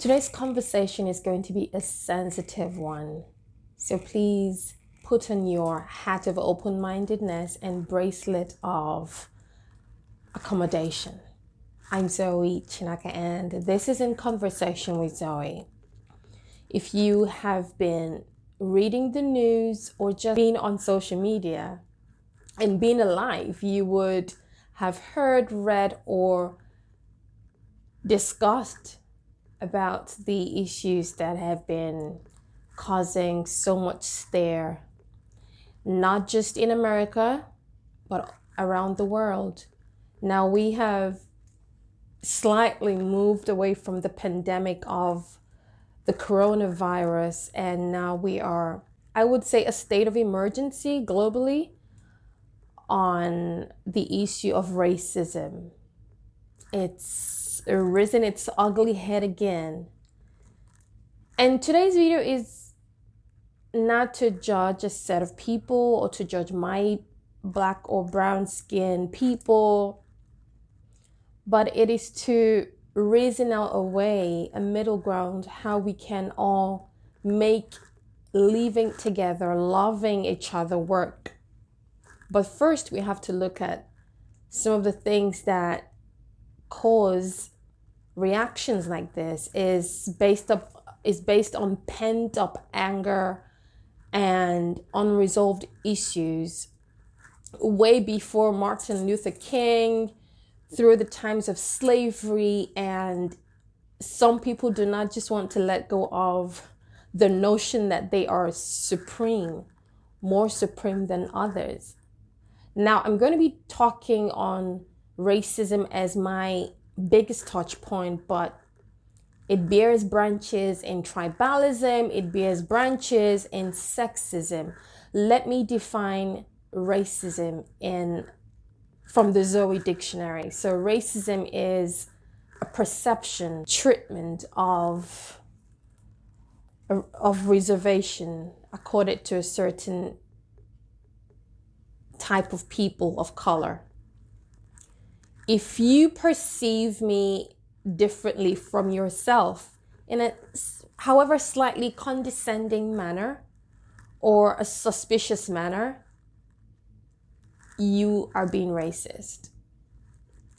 Today's conversation is going to be a sensitive one. So please put on your hat of open-mindedness and bracelet of accommodation. I'm Zoe Chinaka and this is In Conversation with Zoe. If you have been reading the news or just been on social media and been alive, you would have heard, read, or discussed about the issues that have been causing so much stir, not just in America, but around the world. Now we have slightly moved away from the pandemic of the coronavirus, and now we are, I would say, a state of emergency globally on the issue of racism. It's risen its ugly head again. And today's video is not to judge a set of people or to judge my black or brown skinned people, but it is to reason out a way, a middle ground, how we can all make living together, loving each other work. But first, we have to look at some of the things that cause reactions like this is based on pent up anger and unresolved issues way before Martin Luther King, through the times of slavery, and some people do not just want to let go of the notion that they are supreme, more supreme than others. Now, I'm going to be talking on racism as my biggest touch point, but it bears branches in tribalism, it bears branches in sexism. Let me define racism from the Zoe dictionary. So racism is a perception, treatment of reservation accorded to a certain type of people of color. If you perceive me differently from yourself in a however slightly condescending manner or a suspicious manner, you are being racist.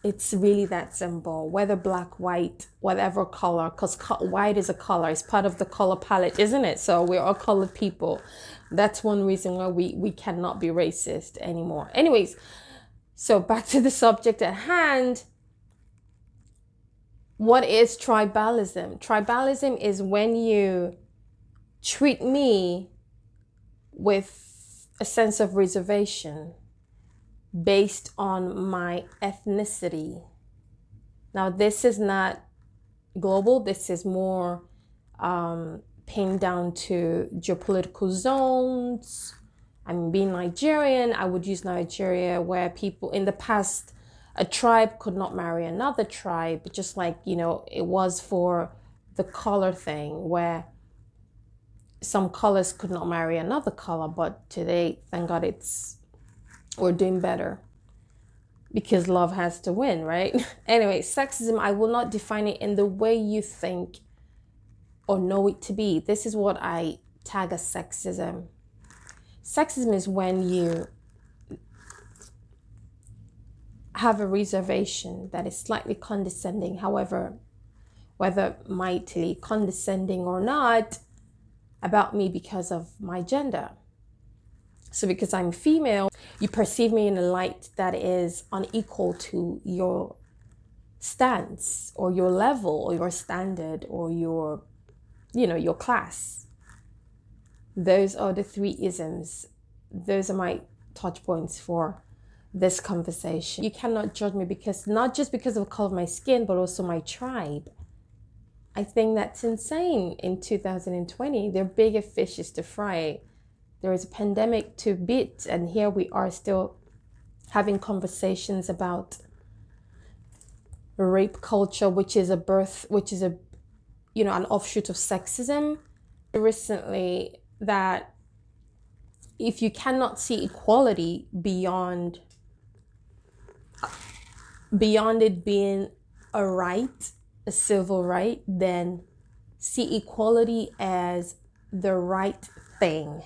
It's really that simple. Whether black, white, whatever color, because white is a color. It's part of the color palette, isn't it? So we're all colored people. That's one reason why we cannot be racist anymore. Anyways, so back to the subject at hand. What is tribalism? Tribalism is when you treat me with a sense of reservation based on my ethnicity. Now, this is not global. This is more pinned down to geopolitical zones. I mean, being Nigerian, I would use Nigeria, where people in the past, a tribe could not marry another tribe, just like, it was for the color thing, where some colors could not marry another color. But today, thank God, we're doing better because love has to win, right? Anyway, sexism, I will not define it in the way you think or know it to be. This is what I tag as sexism. Sexism is when you have a reservation that is slightly condescending, however, whether mightily condescending or not, about me because of my gender. So because I'm female, you perceive me in a light that is unequal to your stance or your level or your standard or your class. Those are the three isms. Those are my touch points for this conversation. You cannot judge me not just because of the color of my skin, but also my tribe. I think that's insane in 2020. There are bigger fishes to fry. There is a pandemic to beat, and here we are still having conversations about rape culture, which is an offshoot of sexism. Recently, that if you cannot see equality beyond it being a right, a civil right, then see equality as the right thing.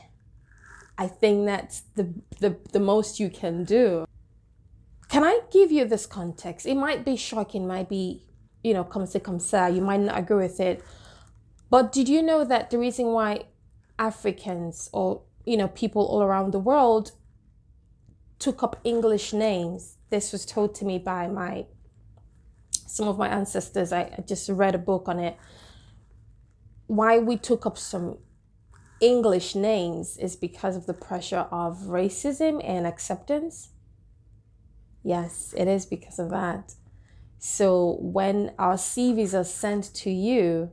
I think that's the most you can do. Can I give you this context? It might be shocking, might be, comme c'est comme ça. You might not agree with it. But did you know that the reason why Africans or, people all around the world took up English names? This was told to me by some of my ancestors. I just read a book on it. Why we took up some English names is because of the pressure of racism and acceptance. Yes, it is because of that. So when our CVs are sent to you,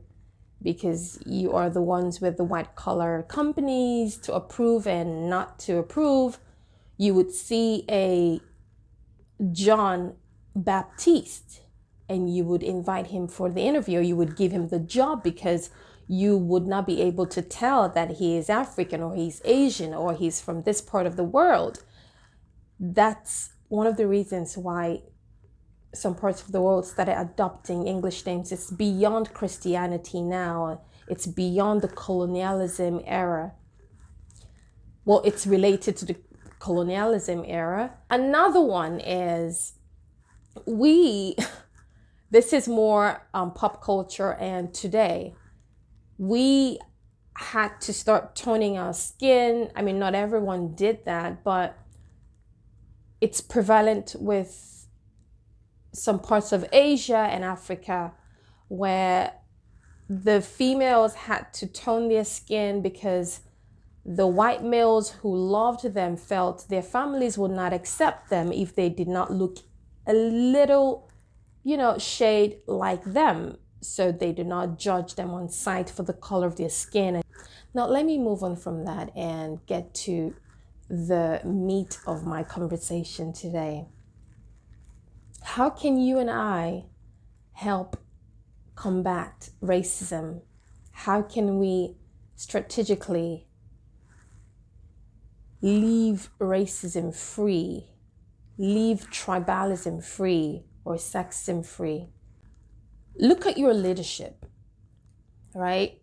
because you are the ones with the white collar companies to approve and not to approve, you would see a John Baptiste and you would invite him for the interview. You would give him the job because you would not be able to tell that he is African or he's Asian or he's from this part of the world. That's one of the reasons why some parts of the world started adopting English names. It's beyond Christianity now. It's beyond the colonialism era. Well, it's related to the colonialism era. Another one is this is more pop culture, and today we had to start toning our skin. I mean, not everyone did that, but it's prevalent with some parts of Asia and Africa where the females had to tone their skin because the white males who loved them felt their families would not accept them if they did not look a little, shade like them. So they do not judge them on sight for the color of their skin. Now, let me move on from that and get to the meat of my conversation today. How can you and I help combat racism? How can we strategically leave racism free, leave tribalism free or sexism free? Look at your leadership, right?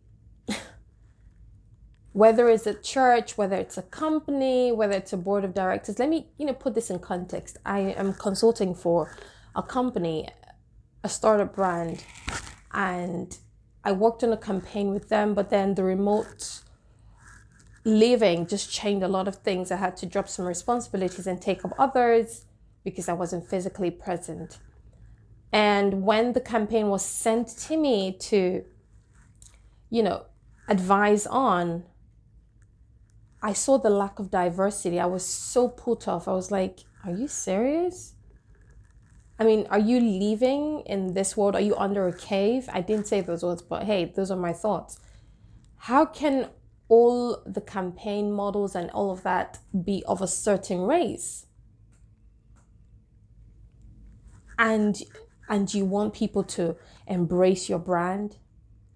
Whether it's a church, whether it's a company, whether it's a board of directors. Let me, put this in context. I am consulting for a company, a startup brand, and I worked on a campaign with them, but then the remote living just changed a lot of things. I had to drop some responsibilities and take up others because I wasn't physically present. And when the campaign was sent to me to, advise on, I saw the lack of diversity. I was so put off. I was like, are you serious? I mean, are you living in this world? Are you under a cave? I didn't say those words, but hey, those are my thoughts. How can all the campaign models and all of that be of a certain race? And you want people to embrace your brand?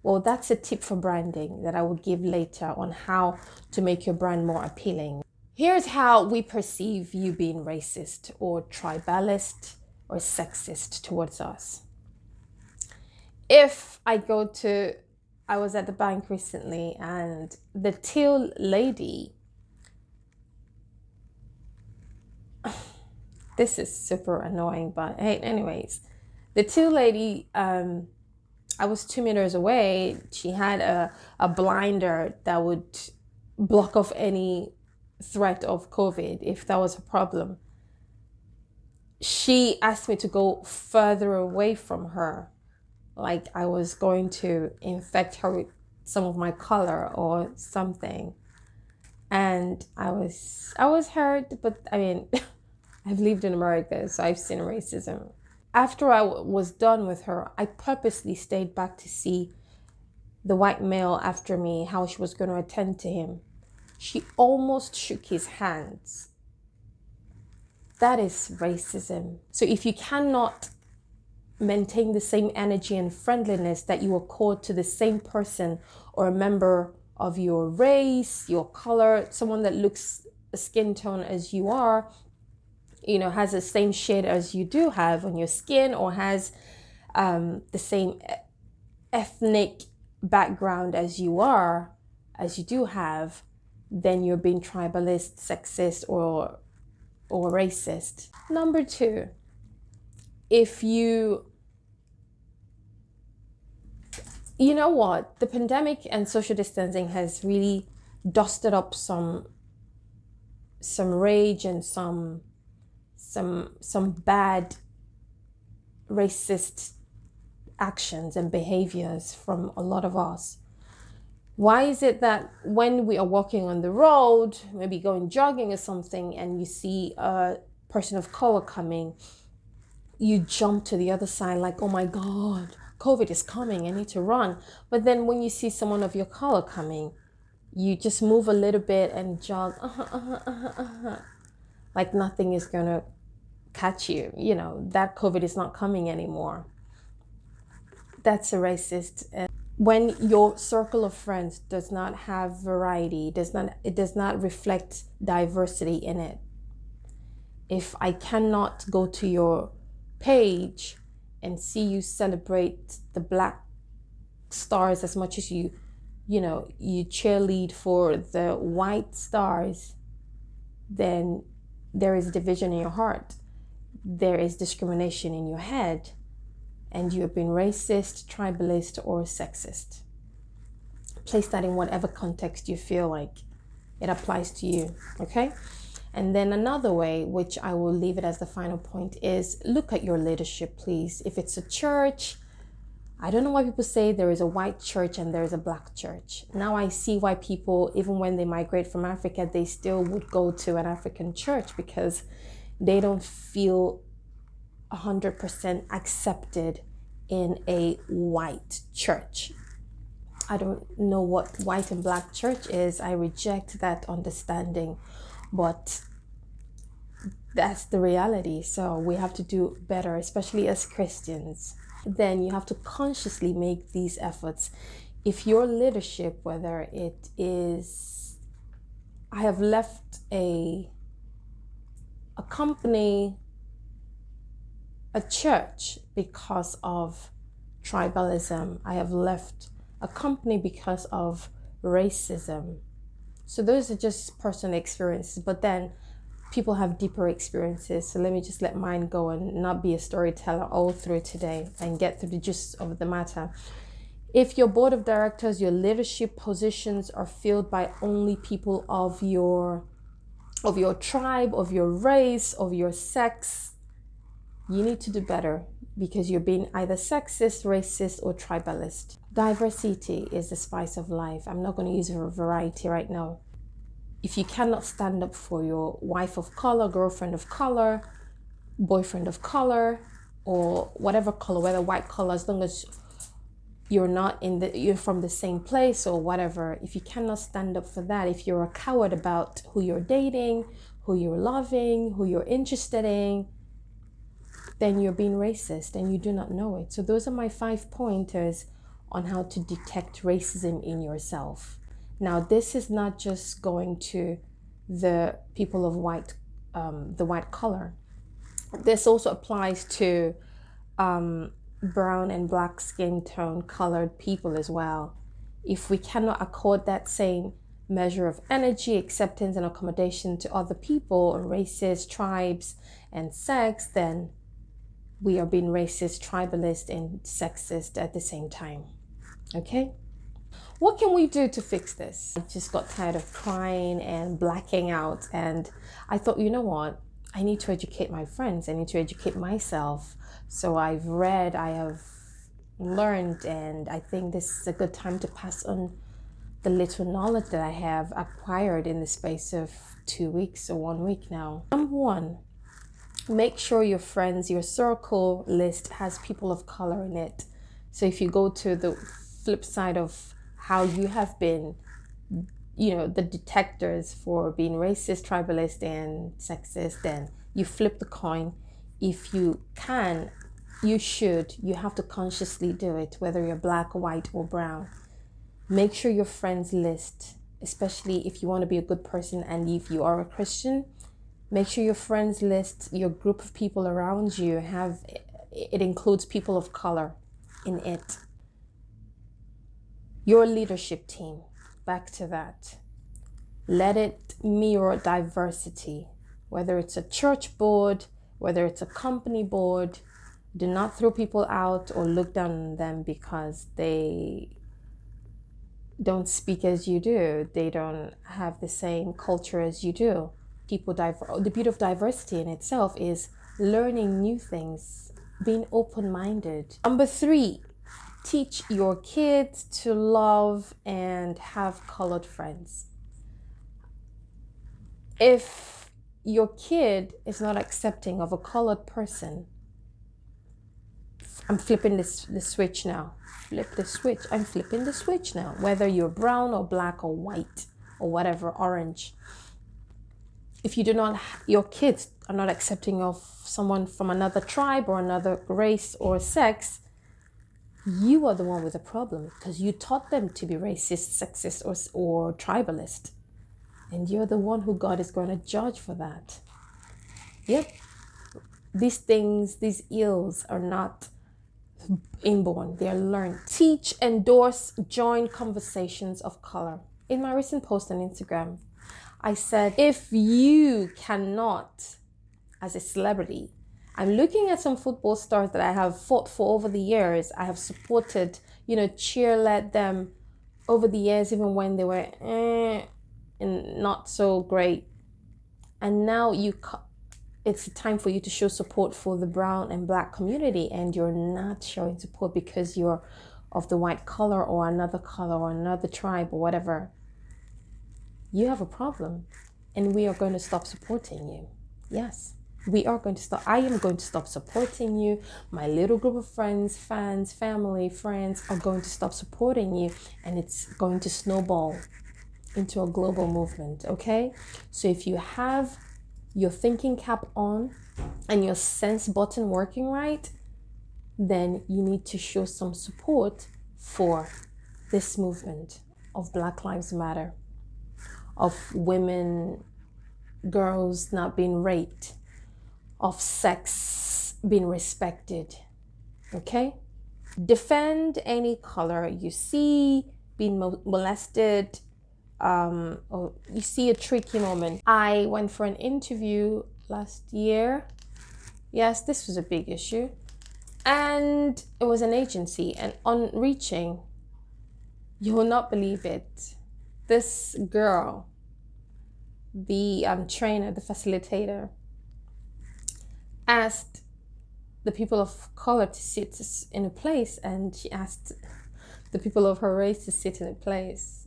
Well, that's a tip for branding that I will give later on how to make your brand more appealing. Here's how we perceive you being racist or tribalist or sexist towards us. If I was at the bank recently and the till lady, this is super annoying, but hey, anyways, the till lady, I was 2 meters away. She had a blinder that would block off any threat of COVID if that was a problem. She asked me to go further away from her, like I was going to infect her with some of my color or something. And I was hurt, but I mean, I've lived in America, so I've seen racism. After I was done with her, I purposely stayed back to see the white male after me, how she was going to attend to him. She almost shook his hands. That is racism. So if you cannot maintain the same energy and friendliness that you accord to the same person or a member of your race, your color, someone that looks a skin tone as you are, has the same shade as you do have on your skin, or has the same ethnic background as you do have, then you're being tribalist, sexist, or racist. Number two, if you know what, the pandemic and social distancing has really dusted up some rage and some bad racist actions and behaviors from a lot of us. Why is it that when we are walking on the road, maybe going jogging or something, and you see a person of color coming, you jump to the other side like, oh my God, COVID is coming, I need to run. But then when you see someone of your color coming, you just move a little bit and jog, like nothing is gonna catch you. You know, that COVID is not coming anymore. That's a racist. When your circle of friends does not have variety, it does not reflect diversity in it. If I cannot go to your page and see you celebrate the Black stars as much as you cheerlead for the white stars, then there is division in your heart. There is discrimination in your head, and you have been racist, tribalist, or sexist. Place that in whatever context you feel like it applies to you, okay? And then another way, which I will leave it as the final point, is look at your leadership, please. If it's a church, I don't know why people say there is a white church and there is a Black church. Now I see why people, even when they migrate from Africa, they still would go to an African church, because they don't feel 100% accepted in a white church. I don't know what white and Black church is. I reject that understanding, but that's the reality. So we have to do better, especially as Christians. Then you have to consciously make these efforts. If your leadership, whether it is, I have left a company, a church because of tribalism. I have left a company because of racism. So those are just personal experiences, but then people have deeper experiences. So let me just let mine go and not be a storyteller all through today and get through the gist of the matter. If your board of directors, your leadership positions are filled by only people of your tribe, of your race, of your sex, you need to do better, because you're being either sexist, racist, or tribalist. Diversity is the spice of life. I'm not going to use variety right now. If you cannot stand up for your wife of color, girlfriend of color, boyfriend of color, or whatever color, whether white color, as long as you're from the same place or whatever, if you cannot stand up for that, if you're a coward about who you're dating, who you're loving, who you're interested in, then you're being racist and you do not know it. So those are my 5 pointers on how to detect racism in yourself. Now, this is not just going to the people of the white color. This also applies to brown and Black skin tone colored people as well. If we cannot accord that same measure of energy, acceptance, and accommodation to other people, races, tribes, and sex, then we are being racist, tribalist, and sexist at the same time. Okay? What can we do to fix this? I just got tired of crying and blacking out, and I thought, you know what? I need to educate my friends. I need to educate myself. So I've read, I have learned, and I think this is a good time to pass on the little knowledge that I have acquired in the space of 2 weeks or 1 week now. Number one, make sure your friends, your circle list has people of color in it. So if you go to the flip side of how you have been, the detectors for being racist, tribalist, and sexist, then you flip the coin. If you can, you have to consciously do it, whether you're Black, white, or brown. Make sure your friends list, especially if you want to be a good person and if you are a Christian, make sure your friends list, your group of people around you, it includes people of color in it. Your leadership team, back to that. Let it mirror diversity, whether it's a church board, whether it's a company board. Do not throw people out or look down on them because they don't speak as you do. They don't have the same culture as you do. The beauty of diversity in itself is learning new things, being open-minded. Number 3, teach your kids to love and have colored friends. If your kid is not accepting of a colored person, I'm flipping the switch now. Flip the switch. I'm flipping the switch now. Whether you're brown or black or white or whatever, orange. If your kids are not accepting of someone from another tribe or another race or sex, you are the one with a problem because you taught them to be racist, sexist, or tribalist. And you're the one who God is going to judge for that. Yep. These things, these ills are not inborn, they're learned. Teach, endorse, join conversations of color. In my recent post on Instagram, I said, if you cannot, as a celebrity, I'm looking at some football stars that I have fought for over the years. I have supported, cheerled them over the years, even when they were and not so great. And now it's time for you to show support for the brown and black community, and you're not showing support because you're of the white color or another tribe or whatever. You have a problem, and we are going to stop supporting you. Yes, we are going to stop. I am going to stop supporting you. My little group of friends, fans, family, friends are going to stop supporting you, and it's going to snowball into a global movement, okay? So if you have your thinking cap on and your sense button working right, then you need to show some support for this movement of Black Lives Matter, of women, girls not being raped, of sex being respected, okay? Defend any color you see being molested, or you see a tricky moment. I went for an interview last year. Yes, this was a big issue. And it was an agency. And on reaching, you will not believe it, this girl, the trainer, the facilitator, asked the people of color to sit in a place, and she asked the people of her race to sit in a place.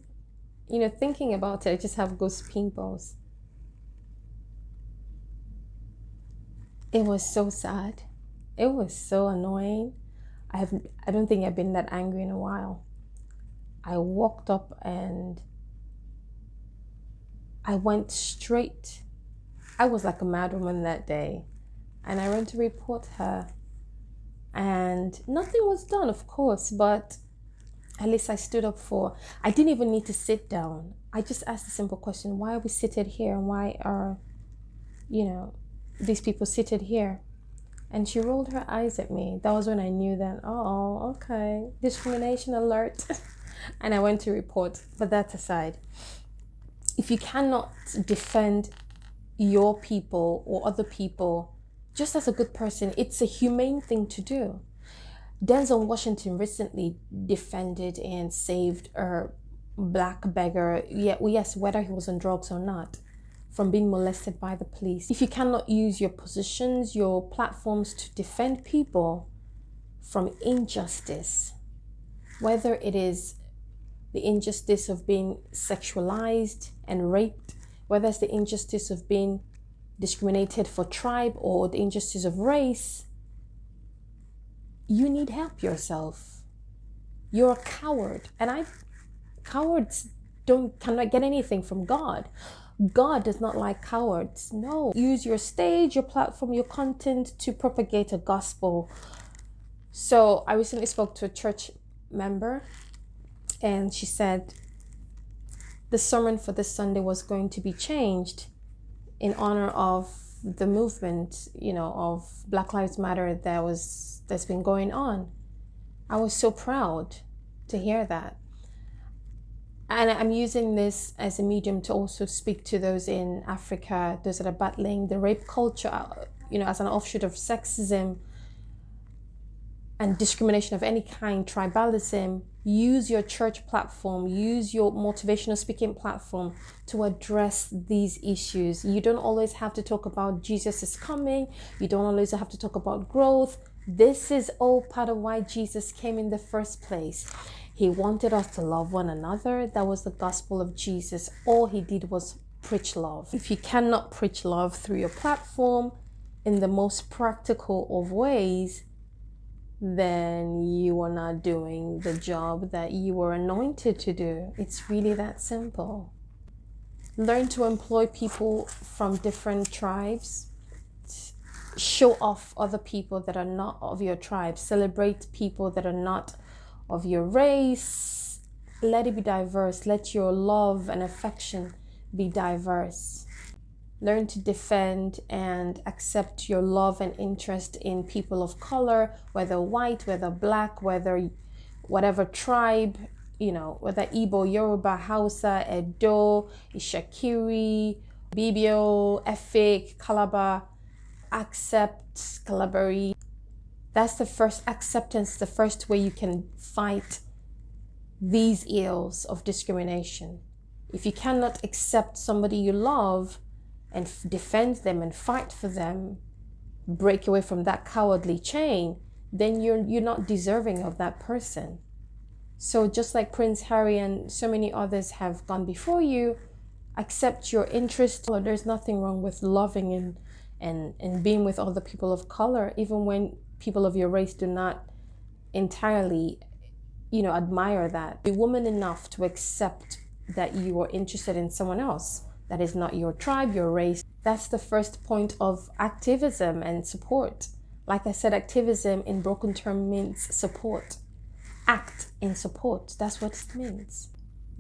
Thinking about it, I just have ghost pimples. It was so sad. It was so annoying. I don't think I've been that angry in a while. I walked up and I went straight. I was like a mad woman that day. And I went to report her. And nothing was done, of course, but at least I stood up I didn't even need to sit down. I just asked a simple question: why are we seated here? And why are, these people seated here? And she rolled her eyes at me. That was when I knew that, oh, okay, discrimination alert. And I went to report. But that aside, if you cannot defend your people or other people, just as a good person, it's a humane thing to do. Denzel Washington recently defended and saved a black beggar, yes, whether he was on drugs or not, from being molested by the police. If you cannot use your positions, your platforms to defend people from injustice, whether it is the injustice of being sexualized and raped, whether it's the injustice of being discriminated for tribe or the injustice of race, you need help yourself. You're a coward. And cowards cannot get anything from God. God does not like cowards. No. Use your stage, your platform, your content to propagate a gospel. So I recently spoke to a church member, and she said the sermon for this Sunday was going to be changed in honor of the movement, of Black Lives Matter that's been going on. I was so proud to hear that. And I'm using this as a medium to also speak to those in Africa, those that are battling the rape culture, as an offshoot of sexism and discrimination of any kind, tribalism. Use your church platform, use your motivational speaking platform to address these issues. You don't always have to talk about Jesus is coming. You don't always have to talk about growth. This is all part of why Jesus came in the first place. He wanted us to love one another. That was the gospel of Jesus. All he did was preach love. If you cannot preach love through your platform in the most practical of ways, then you are not doing the job that you were anointed to do. It's really that simple. Learn to employ people from different tribes. Show off other people that are not of your tribe. Celebrate people that are not of your race. Let it be diverse. Let your love and affection be diverse. Learn to defend and accept your love and interest in people of color, whether white, whether black, whether whatever tribe, whether Igbo, Yoruba, Hausa, Edo, Ishakiri, Bibio, Efik, Calabar. Accept, Calabari. That's the first acceptance, the first way you can fight these ills of discrimination. If you cannot accept somebody you love and defend them and fight for them, break away from that cowardly chain, then you're not deserving of that person. So just like Prince Harry and so many others have gone before you, accept your interest. There's nothing wrong with loving and being with other people of color, even when people of your race do not entirely, admire that. Be woman enough to accept that you are interested in someone else that is not your tribe, your race. That's the first point of activism and support. Like I said, activism in broken term means support. Act in support. That's what it means.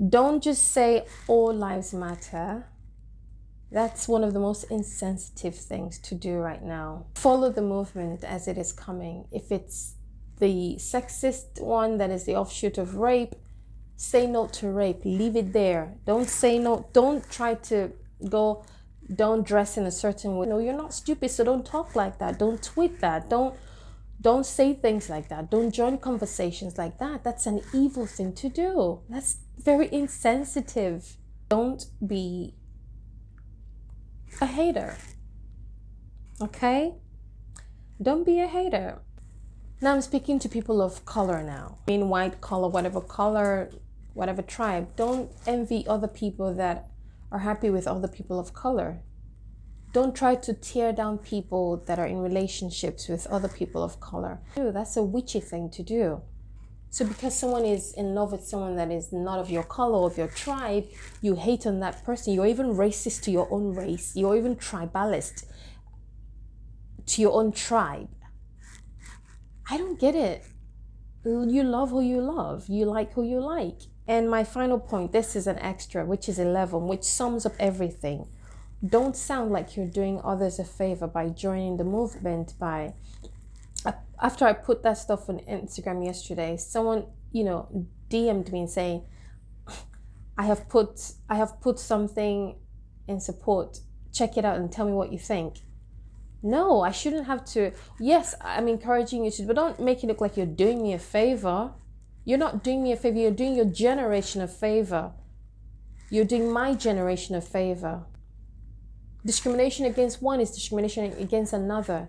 Don't just say all lives matter. That's one of the most insensitive things to do right now. Follow the movement as it is coming. If it's the sexist one that is the offshoot of rape, say no to rape. Leave it there. Don't say no. Don't try to go, don't dress in a certain way. No, you're not stupid, so don't talk like that. Don't tweet that. Don't say things like that. Don't join conversations like that. That's an evil thing to do. That's very insensitive. Don't be a hater. Okay? Don't be a hater. Now I'm speaking to people of color now. I mean, white color, whatever tribe. Don't envy other people that are happy with other people of color. Don't try to tear down people that are in relationships with other people of color. That's a witchy thing to do. So because someone is in love with someone that is not of your color, of your tribe, you hate on that person. You're even racist to your own race. You're even tribalist to your own tribe. I don't get it. You love who you love. You like who you like. And my final point, this is an extra, which is 11, which sums up everything. Don't sound like you're doing others a favor by joining the movement. After I put that stuff on Instagram yesterday, someone, DM'd me and saying, I have put something in support. Check it out and tell me what you think. No, I shouldn't have to. Yes, I'm encouraging you to, but don't make it look like you're doing me a favor. You're not doing me a favor. You're doing your generation a favor. You're doing my generation a favor. Discrimination against one is discrimination against another.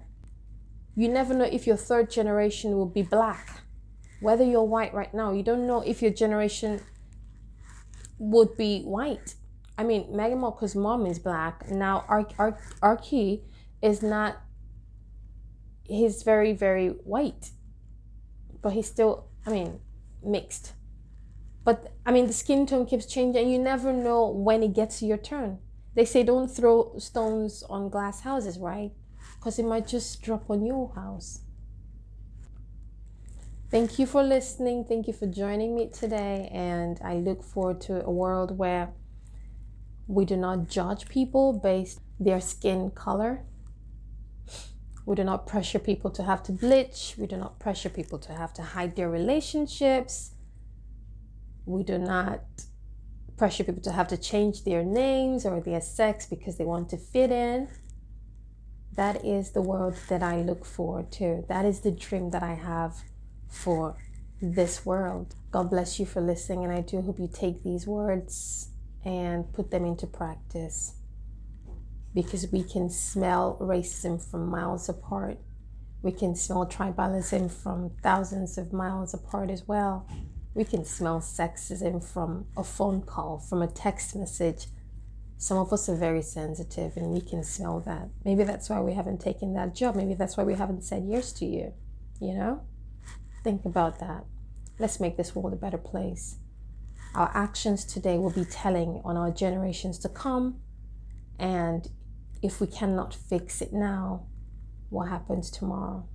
You never know if your third generation will be black. Whether you're white right now, you don't know if your generation would be white. I mean, Meghan Markle's mom is black. Now, Archie is not, he's very, very white. But he's still, mixed. But, the skin tone keeps changing and you never know when it gets to your turn. They say don't throw stones on glass houses, right? Because it might just drop on your house. Thank you for listening. Thank you for joining me today. And I look forward to a world where we do not judge people based on their skin color. We do not pressure people to have to bleach. We do not pressure people to have to hide their relationships. We do not pressure people to have to change their names or their sex because they want to fit in. That is the world that I look forward to. That is the dream that I have for this world. God bless you for listening, and I do hope you take these words and put them into practice, because we can smell racism from miles apart. We can smell tribalism from thousands of miles apart as well. We can smell sexism from a phone call, from a text message. Some of us are very sensitive and we can smell that. Maybe that's why we haven't taken that job. Maybe that's why we haven't said yes to you. You know? Think about that. Let's make this world a better place. Our actions today will be telling on our generations to come. And if we cannot fix it now, what happens tomorrow?